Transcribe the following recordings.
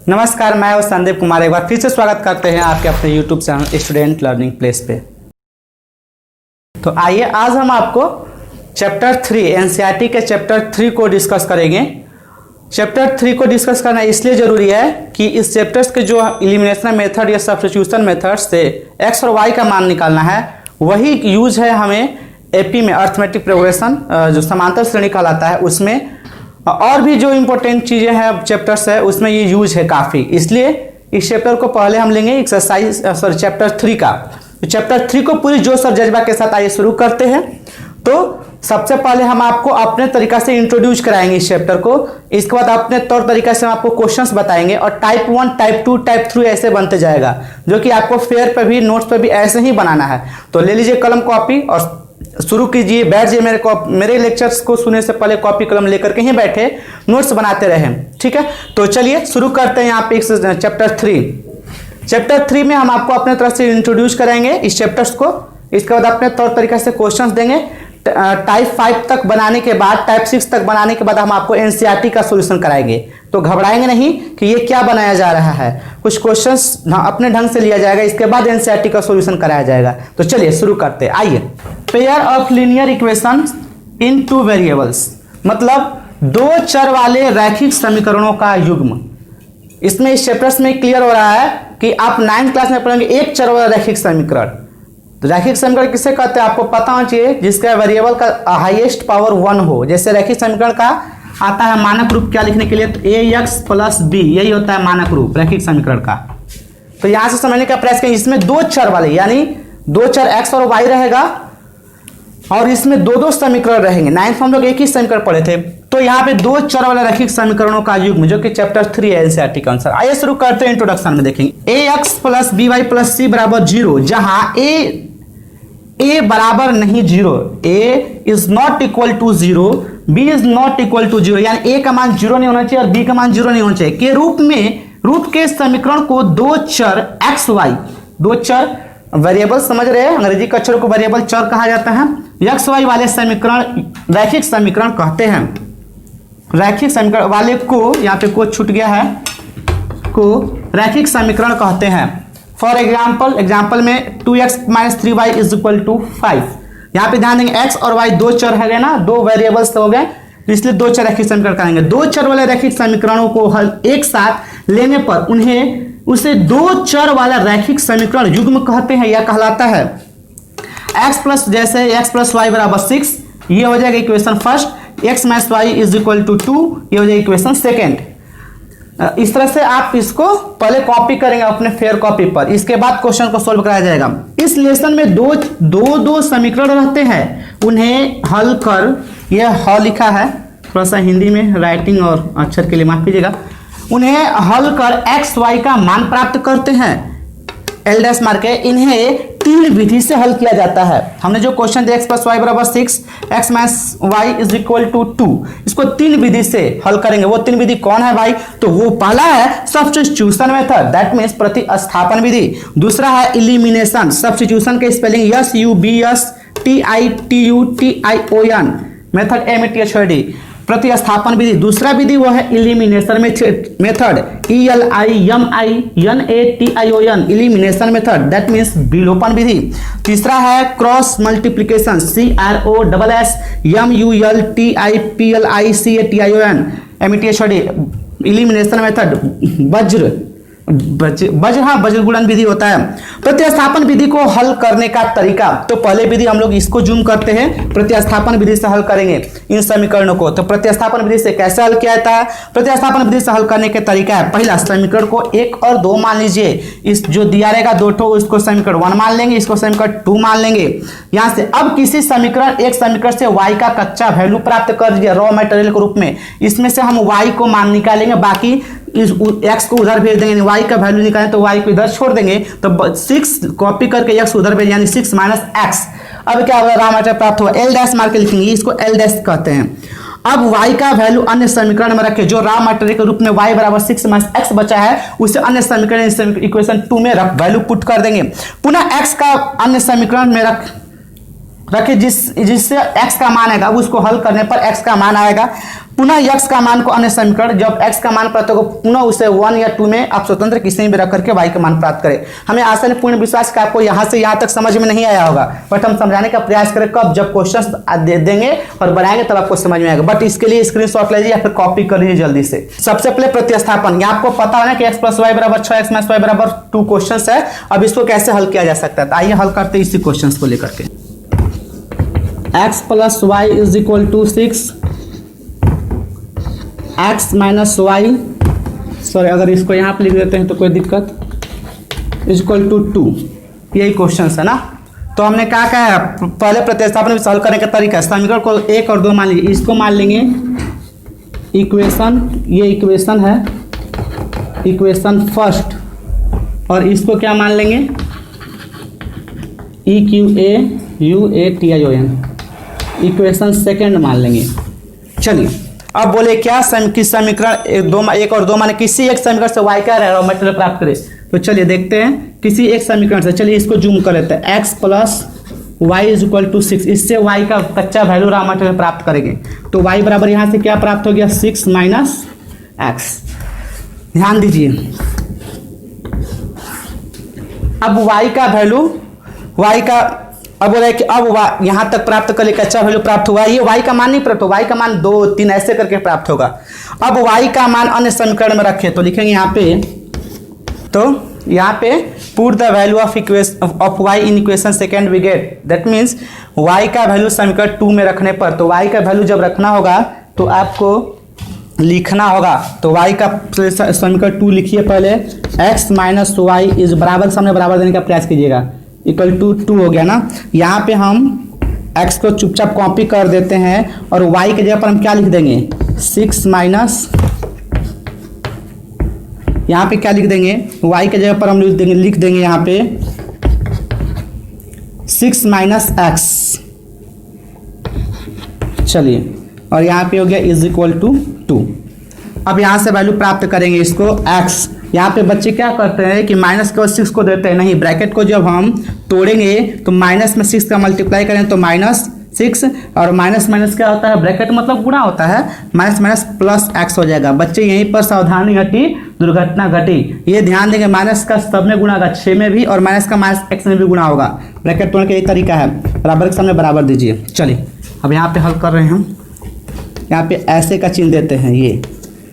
नमस्कार, मैं हूं संदीप कुमार। एक बार फिर से स्वागत करते हैं आपके अपने YouTube channel student learning place पे। तो आइए आज हम आपको चैप्टर 3 एनसीईआरटी के चैप्टर 3 को डिस्कस करेंगे। चैप्टर 3 को डिस्कस करना इसलिए ज़रूरी है कि इस चैप्टर्स के जो एलिमिनेशन मेथड या सब्स्टिट्यूशन मेथड से एक्स और वाई का मान निकालना है, वही यूज है हमें एपी में अर्थमेटिक प्रोग्रेशन जो समांतर श्रेणी कहलाता है उसमें। और भी जो इम्पोर्टेंट चीज़ें हैं चैप्टर्स है उसमें ये यूज है काफ़ी, इसलिए इस चैप्टर को पहले हम लेंगे चैप्टर 3 का। तो चैप्टर 3 को पूरी जोश और जज्बा के साथ आइए शुरू करते हैं। तो सबसे पहले हम आपको अपने तरीका से इंट्रोड्यूस कराएंगे इस चैप्टर को। इसके बाद अपने तौर तरीका से हम आपको क्वेश्चंस बताएंगे और टाइप 1, टाइप 2, टाइप 3 ऐसे बनते जाएगा, जो कि आपको फेयर पे भी नोट्स पे भी ऐसे ही बनाना है। तो ले लीजिए कलम कॉपी और शुरू कीजिए, बैठ जाइए। मेरे लेक्चर्स को सुनने से पहले कॉपी कलम लेकर के ही बैठे नोट्स बनाते रहें, ठीक है। तो चलिए शुरू करते हैं यहाँ पे चैप्टर 3। चैप्टर 3 में हम आपको अपने तरफ से इंट्रोड्यूस कराएंगे इस चैप्टर्स को। इसके बाद अपने तौर तरीके से क्वेश्चंस देंगे। टाइप 5 तक बनाने के बाद, टाइप 6 तक बनाने के बाद हम आपको एनसीईआरटी का सॉल्यूशन कराएंगे। तो घबराएंगे नहीं कि ये क्या बनाया जा रहा है, कुछ क्वेश्चंस अपने ढंग से लिया जाएगा, इसके बाद एनसीईआरटी का सॉल्यूशन कराया जाएगा। तो चलिए शुरू करते हैं। आइए, pair of linear equations in 2 variables, मतलब 2 चर वाले रैखिक समीकरणों का युग्म। इसमें इस चैप्टर्स में क्लियर हो रहा है कि आप 9th क्लास में पढ़ेंगे एक चर वाला रैखिक समीकरण। तो रैखिक समीकरण किसे कहते हैं आपको पता होना चाहिए, जिसका वेरिएबल का हाईएस्ट पावर 1 हो। जैसे रैखिक समीकरण का आता है मानक रूप क्या लिखने के लिए, तो ax + b, यही होता है मानक रूप रैखिक समीकरण का। तो यहां से समझने का प्रयास करें, इसमें 2 चर वाले यानी 2 चर x और y रहेगा और इसमें 2 समीकरण रहेंगे। 9th में हम लोग एक ही समीकरण पढ़े थे। तो यहाँ पे 2 चर वाले रैखिक समीकरणों का युग्म, जो कि चैप्टर 3 है एनसीईआरटी के अनुसार। आइए शुरू करते हैं। इंट्रोडक्शन में देखेंगे ax + by + c = 0, जहां a बराबर नहीं 0, a is not equal to 0, b is not equal to 0, यानी a का मान 0 नहीं होना चाहिए और b का मान 0 नहीं होना चाहिए के रूप में रूप के समीकरण को 2 चर x y, 2 चर वेरिएबल समझ रहे हैं, अंग्रेजी के अक्षरों को वेरिएबल चर कहा जाता है, x y वाले समीकरण रैखिक समीकरण कहते हैं। रैखिक समीकरण वाले को, यहाँ पे को छूट गया है, को रैखिक समीकरण कहते हैं। फॉर एग्जाम्पल में 2x - 3y = 5। यहाँ पे ध्यान देंगे x और y 2 चर है ना, 2 वेरिएबल्स हो गए, इसलिए 2 चर रैखिक समीकरण करेंगे। 2 चर वाले रैखिक समीकरणों को हल एक साथ लेने पर उसे 2 चर वाला रैखिक समीकरण युग्म कहते हैं या कहलाता है। जैसे x + y = 6, ये हो जाएगा इक्वेशन फर्स्ट। x - y = 2, ये हो जाएगा इक्वेशन सेकेंड। इस तरह से आप इसको पहले कॉपी करेंगे अपने फेयर कॉपी पर, इसके बाद क्वेश्चन को सोल्व कराया जाएगा। इस लेसन में दो समीकरण रहते हैं, उन्हें हल कर, यह ह लिखा है, थोड़ा सा हिंदी में राइटिंग और अक्षर के लिए माफ कीजिएगा, उन्हें हल कर x y का मान प्राप्त करते हैं, एल डैश मार के। इन्हें 3 विधि से हल किया जाता है। हमने जो क्वेश्चन दिया x + y = 6, x - y = 2, इसको 3 विधि से हल करेंगे। वो 3 विधि कौन है भाई, तो वो पहला है सब्स्टिट्यूशन मेथड, दैट मीन्स प्रतिस्थापन विधि। दूसरा है एलिमिनेशन, सब्स्टिट्यूशन के स्पेलिंग SUBSTITUTION, मेथड MATHOD, प्रतिस्थापन विधि। दूसरा विधि वो है elimination method, ELIMINATION, elimination method, that means विलोपन विधि। तीसरा है cross multiplication, CROSSMULTIPLICATION, MATHOD, elimination method. वज्र गुणन विधि होता है। प्रतिस्थापन विधि को हल करने का तरीका, तो पहले विधि हम लोग इसको जूम करते हैं, प्रतिस्थापन विधि से हल करेंगे इन समीकरणों को। तो प्रतिस्थापन विधि से कैसे हल किया जाता है, प्रतिस्थापन विधि से हल करने के तरीका है, पहला समीकरण को 1 और 2 मान लीजिए, इस जो दिया रहेगा 2 ठो, इसको समीकरण 1 मान लेंगे, इसको समीकरण 2 मान लेंगे। यहाँ से अब किसी समीकरण, एक समीकरण से y का कच्चा वैल्यू प्राप्त कर दीजिए रॉ मटेरियल के रूप में। इसमें से हम y को मान निकालेंगे, बाकी इस x को उधर भेज देंगे, y का वैल्यू निकालें तो y को इधर छोड़ देंगे, तो 6 कॉपी करके x उधर भेज, यानी 6 - x। अब क्या होगा, रॉ मटेरियल प्राप्त होगा, एल डैश मार के लिखेंगे, इसको एल डैश कहते हैं। अब y का वैल्यू अन्य समीकरण में रखें, जो रॉ मटेरियल के रूप में y = 6 - x बचा है, उसे अन्य समीकरण इक्वेशन 2 में रख वैल्यू पुट कर देंगे। पुनः x का अन्य समीकरण में रख रखिए जिससे x का मान आएगा, अब उसको हल करने पर x का मान आएगा। पुनः x का मान को अन्य समीकरण, जब x का मान प्राप्त होगा पुनः उसे 1 या 2 में आप स्वतंत्र किसी भी रख करके y का मान प्राप्त करें। हमें आशा है पूर्ण विश्वास का आपको यहाँ से यहाँ तक समझ में नहीं आया होगा, बट हम समझाने का प्रयास करें कब, जब क्वेश्चन दे देंगे और बनाएंगे तब आपको समझ में आएगा। बट इसके लिए स्क्रीनशॉट लीजिए या फिर कॉपी कर लीजिए जल्दी से। सबसे पहले प्रतिस्थापन, यहाँ आपको पता है ना कि x + y = 6, x - y = 2 question है। अब इसको कैसे हल किया जा सकता है, तो आइए हल करते हैं इसी क्वेश्चन को लेकर के। x + y = 6, x - y, sorry अगर इसको यहाँ पे लिख देते हैं तो कोई दिक्कत, = 2, यही क्वेश्चन है ना। तो हमने क्या कहा, पहले प्रतिस्थापन में हल करने का तरीका, समीकरण को 1 और 2 मान लीजिए, इसको मान लेंगे इक्वेशन, ये इक्वेशन है, इक्वेशन फर्स्ट, और इसको क्या मान लेंगे EQAUATION, इक्वेशन सेकेंड मान लेंगे। चलिए अब बोले क्या किस समीकरण 1 और 2 माने किसी एक समीकरण से y का रॉ मटेरियल प्राप्त करें। तो चलिए देखते हैं किसी एक समीकरण से, चलिए इसको जूम कर लेते हैं। x + y = 6, इससे y का कच्चा वैल्यू रॉ मटेरियल प्राप्त करेंगे। तो y बराबर यहाँ से क्या प्राप्त हो गया, 6 - x। ध्यान दीजिए, अब y का वैल्यू, y का अब बोला कि अब यहाँ तक प्राप्त कर लिया, कच्चा वैल्यू प्राप्त हुआ, ये y का मान नहीं प्राप्त होगा, y का मान 2, 3 ऐसे करके प्राप्त होगा। अब y का मान अन्य समीकरण में रखें तो लिखेंगे यहाँ पे, तो यहाँ पे put the value of y in equation second we get, that means y का वैल्यू समीकरण 2 में रखने पर, तो y का वैल्यू जब रखना होगा तो आपको लिखना होगा, तो y का समीकरण 2 लिखिए पहले, x - y इस बराबर सामने बराबर देने का प्रयास कीजिएगा, = 2 हो गया ना। यहाँ पे हम x को चुपचाप कॉपी कर देते हैं और y की जगह पर हम क्या लिख देंगे, 6 माइनस, यहाँ पे क्या लिख देंगे, y की जगह पर हम लिख देंगे यहाँ पे 6 - x। चलिए और यहाँ पे हो गया = 2। अब यहाँ से वैल्यू प्राप्त करेंगे इसको x। यहाँ पे बच्चे क्या करते हैं कि माइनस के 6 को देते हैं, नहीं, ब्रैकेट को जब हम तोड़ेंगे तो माइनस में 6 का मल्टीप्लाई करें तो -6, और माइनस क्या होता है, ब्रैकेट मतलब गुणा होता है, माइनस +x हो जाएगा। बच्चे यहीं पर सावधानी घटी दुर्घटना घटी, ये ध्यान देंगे, माइनस का सब में गुणा होगा, 6 में भी, और माइनस का -x में भी गुणा होगा। ब्रैकेट तोड़ने का यही तरीका है, बराबर के सामने बराबर दीजिए। चलिए अब यहाँ पे हल कर रहे हैं हम, यहाँ पे ऐसे का चिन्ह देते हैं, ये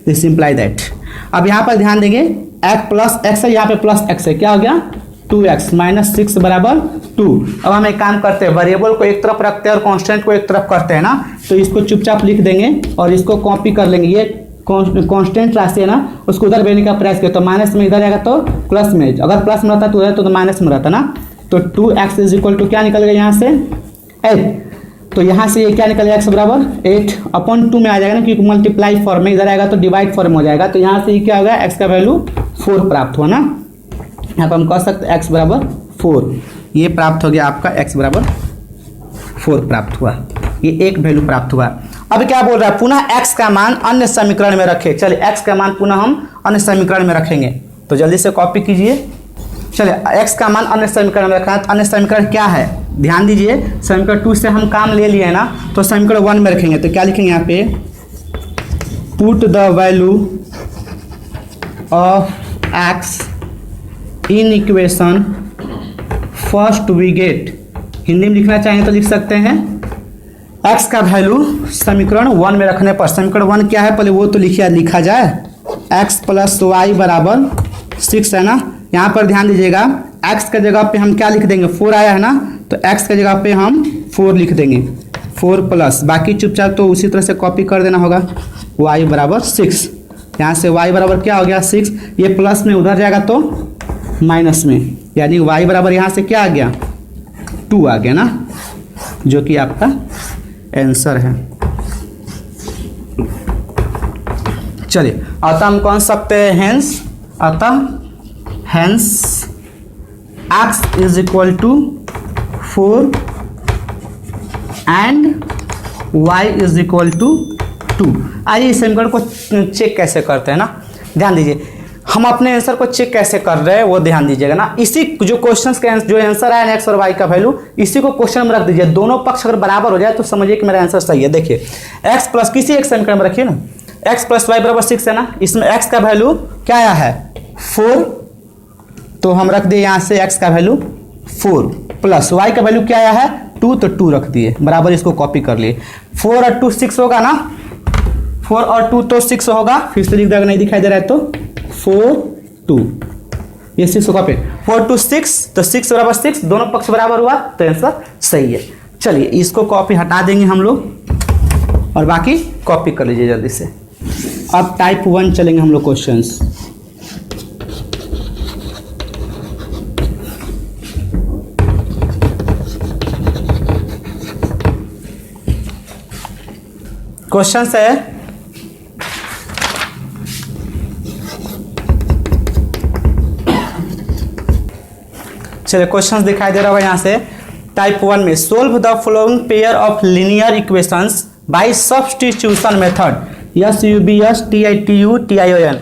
दिस इम्प्लाई दैट। अब यहाँ पर ध्यान देंगे x + x है, यहाँ पे +x है, क्या हो गया 2x - 6 = 2। अब हम एक काम करते हैं, वेरिएबल को एक तरफ रखते हैं और कांस्टेंट को एक तरफ करते हैं ना, तो इसको चुपचाप लिख देंगे और इसको कॉपी कर लेंगे। ये कांस्टेंट राशि है ना, उसको उधर भेजने का प्रयास किया तो माइनस में, इधर जाएगा तो प्लस में, अगर प्लस में रहता तो उधर तो माइनस में रहता ना। तो 2x = क्या निकल गया यहाँ से 8, तो यहाँ से ये क्या निकलेगा, x = 8/2 में आ जाएगा ना, क्योंकि मल्टीप्लाई फॉर्म में, इधर आएगा तो डिवाइड फॉर्म हो जाएगा। तो यहाँ से ये क्या होगा, x का वैल्यू 4 प्राप्त हुआ ना। यहाँ पर हम कह सकते हैं x = 4, ये प्राप्त हो गया आपका, x = 4 प्राप्त हुआ, ये एक वैल्यू प्राप्त हुआ। अब क्या बोल रहा है, पुनः x का मान अन्य समीकरण में रखें। चलिए x का मान पुनः हम अन्य समीकरण में रखेंगे, तो जल्दी से कॉपी कीजिए। चलिए x का मान अन्य समीकरण में रखना है, तो अन्य समीकरण क्या है, ध्यान दीजिए, समीकरण 2 से हम काम ले लिए ना, तो समीकरण 1 में रखेंगे। तो क्या लिखेंगे यहाँ पे, put the value of x in equation first we get, Hindi में लिखना चाहेंगे तो लिख सकते हैं, x का वैल्यू समीकरण 1 में रखने पर, समीकरण 1 क्या है पहले वो तो लिखा जाए, x + y = 6 है ना। यहाँ पर ध्यान दीजिएगा, x के जगह पे हम क्या लिख देंगे, 4 आया है ना, तो x के जगह पे हम 4 लिख देंगे, 4 प्लस, बाकी चुपचाप तो उसी तरह से कॉपी कर देना होगा, y = 6। यहाँ से y बराबर क्या हो गया 6, ये प्लस में उधर जाएगा तो माइनस में, यानी y बराबर यहाँ से क्या आ गया 2 आ गया ना, जो कि आपका आंसर है। चलिए अतः हम कौन सकते हैं, हेंस, अतः हेंस x = 4 एंड y = 2। आइए इस समीकरण को चेक कैसे करते हैं ना, ध्यान दीजिए, हम अपने आंसर को चेक कैसे कर रहे हैं वो ध्यान दीजिएगा ना। इसी जो क्वेश्चंस के जो आंसर है एक्स और वाई का वैल्यू, इसी को क्वेश्चन में रख दीजिए। दोनों पक्ष अगर बराबर हो जाए तो समझिए कि मेरा आंसर सही है। देखिए एक्स प्लस किसी एक समीकरण में रखिए ना, एक्स प्लस वाई बराबर 6 है ना, इसमें एक्स का वैल्यू क्या आया है 4, तो हम रख दिए यहाँ से एक्स का वैल्यू 4 प्लस वाई का वैल्यू क्या आया है 2, तो 2 रख दिए बराबर, इसको कॉपी कर लिए। 4 और 2 6 होगा ना, 4 और 2 तो 6 होगा, फिर से लिख देगा नहीं दिखाई दे रहा है तो 4 2, ये 6 होगा पे 4 2 6, तो 6 बराबर 6, दोनों पक्ष बराबर हुआ तो आंसर सही है। चलिए इसको कॉपी हटा देंगे हम लोग और बाकी कॉपी कर लीजिए जल्दी से। अब टाइप 1 चलेंगे हम लोग क्वेश्चंस। क्वेश्चन है चलिए क्वेश्चंस दिखाई दे रहा होगा यहाँ से। टाइप 1 में solve the following pair of linear equations bye substitution method, SUBS TITU TION।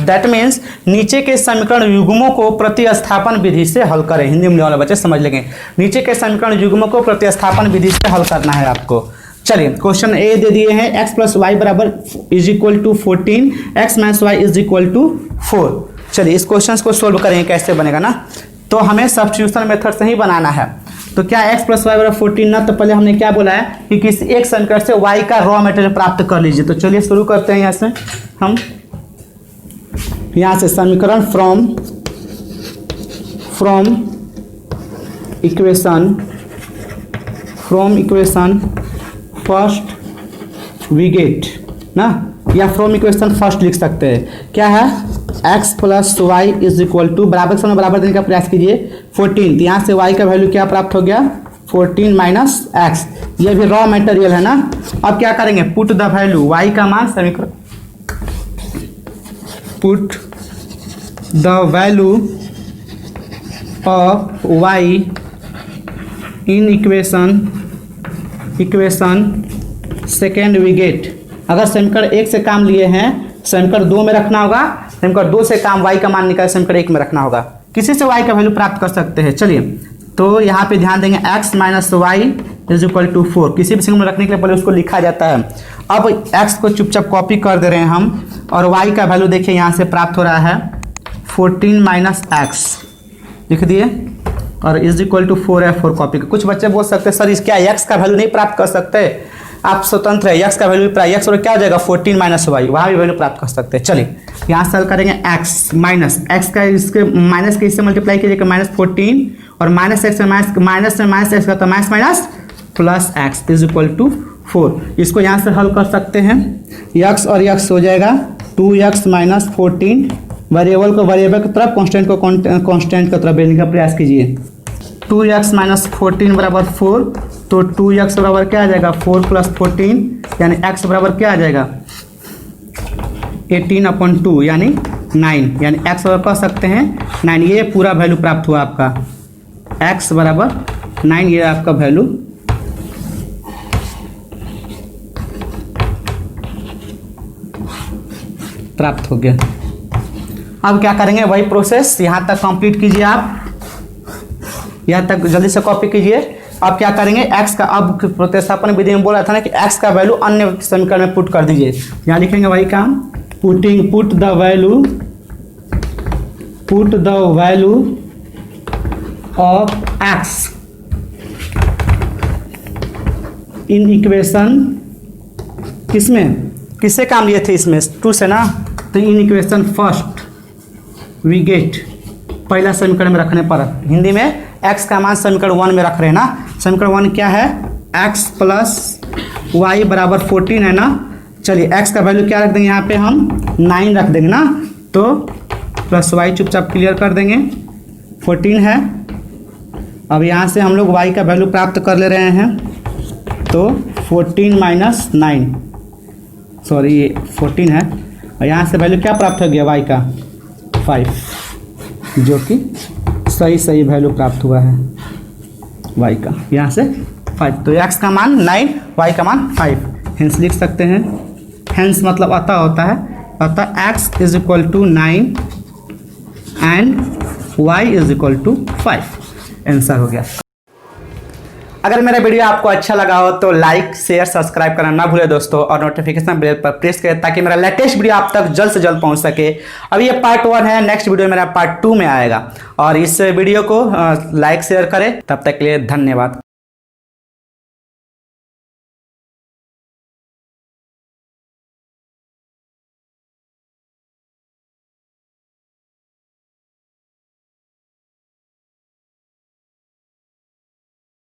That means नीचे के समीकरण युग्मों को प्रतिस्थापन विधि से हल करें। हिंदी में वाले बच्चे समझ लेंगे, नीचे के समीकरण युग्मों को प्रतिस्थापन विधि से हल करना है आपको। चलिए क्वेश्चन ए दे दिए हैं x प्लस वाई बराबर is equal to 14, x minus Y is equal to 4। चलिए इस क्वेश्चन को सोल्व करेंगे, कैसे बनेगा ना, तो हमें सब्स्टिट्यूशन मेथड से ही बनाना है। तो क्या x प्लस वाई बराबर 14 ना, तो पहले हमने क्या बोला है कि किसी एक समीकरण से y का रॉ मटेरियल प्राप्त कर लीजिए। तो चलिए शुरू करते हैं यहाँ से। हम यहाँ से समीकरण from equation first we get ना, या फ्रॉम इक्वेशन फर्स्ट लिख सकते हैं। क्या है x plus Y is equal to बराबर समय बराबर देने का प्रयास कीजिए 14, तो यहाँ से y का वैल्यू क्या प्राप्त हो गया 14 माइनस एक्स, ये भी रॉ मटेरियल है ना। अब क्या करेंगे, पुट द वैल्यू y का मान समीकरण, put the value of y in equation second we get. अगर समीकरण 1 से काम लिए हैं समीकरण 2 में रखना होगा, समीकरण 2 से काम y का मान निकाल समीकरण 1 में रखना होगा। किसी से y का वैल्यू प्राप्त कर सकते हैं। चलिए तो यहाँ पे ध्यान देंगे x minus Y is equal to 4, किसी भी समीकरण में रखने के लिए पहले उसको लिखा जाता है। अब x को चुपचाप कॉपी कर दे रहे हैं हम, और y का वैल्यू देखिए यहाँ से प्राप्त हो रहा है 14 माइनस एक्स लिख दिए, और इज इक्वल टू 4 है, 4 कॉपी। कुछ बच्चे बोल सकते हैं सर इस क्या x का वैल्यू नहीं प्राप्त कर सकते, आप स्वतंत्र है, x का वैल्यू x और क्या हो जाएगा 14 माइनस वाई, वहाँ भी वैल्यू प्राप्त कर सकते हैं। चलिए यहाँ से हल करेंगे x माइनस एक्स का, इसके माइनस के इससे मल्टीप्लाई कीजिएगा -14, और माइनस एक्स माइनस एक्स का तो minus minus plus X is equal to 4। इसको यहाँ से हल कर सकते हैं, x और x हो जाएगा 2x माइनस 14, वेरिएबल को वेरिएबल की तरफ, कांस्टेंट को कांस्टेंट की तरफ भेजने का प्रयास कीजिए। 2x माइनस 14 बराबर 4, तो 2x बराबर क्या आ जाएगा 4 प्लस 14, यानी x बराबर क्या आ जाएगा 18/2 यानी 9, यानी x बराबर कह सकते हैं 9। ये पूरा वैल्यू प्राप्त हुआ आपका, x बराबर 9, ये आपका वैल्यू प्राप्त हो गया। अब क्या करेंगे, वही प्रोसेस यहाँ तक कंप्लीट कीजिए, आप यहाँ तक जल्दी से कॉपी कीजिए। अब क्या करेंगे, x का, अब प्रतिस्थापन विधि में बोला था ना कि x का वैल्यू अन्य समीकरण में पुट कर दीजिए। यहाँ लिखेंगे वही काम, put the value of x in equation, किसमें किससे काम लिए थे इसमें 2 से ना, तो in equation first we get, पहला समीकरण में रखने पर, हिंदी में x का मान समीकरण 1 में रख रहे हैं ना। समीकरण 1 क्या है, x प्लस वाई बराबर 14 है ना। चलिए x का वैल्यू क्या रख देंगे, यहाँ पे हम 9 रख देंगे ना, तो प्लस वाई चुपचाप क्लियर कर देंगे, 14 है। अब यहाँ से हम लोग y का वैल्यू प्राप्त कर ले रहे हैं, तो 14 माइनस 9, सॉरी ये 14 है, और यहाँ से वैल्यू क्या प्राप्त हो गया y का 5, जो कि सही वैल्यू प्राप्त हुआ है y का, यहाँ से 5। तो x का मान 9, y का मान 5, हेंस लिख सकते हैं। हेंस मतलब अतः होता है, अतः x is equal to 9 and y is equal to 5। Answer हो गया। अगर मेरा वीडियो आपको अच्छा लगा हो तो लाइक शेयर सब्सक्राइब करना ना भूले दोस्तों, और नोटिफिकेशन बेल पर प्रेस करें ताकि मेरा लेटेस्ट वीडियो आप तक जल्द से जल्द पहुंच सके। अभी ये पार्ट 1 है, नेक्स्ट वीडियो मेरा पार्ट 2 में आएगा। और इस वीडियो को लाइक शेयर करें। तब तक के लिए धन्यवाद।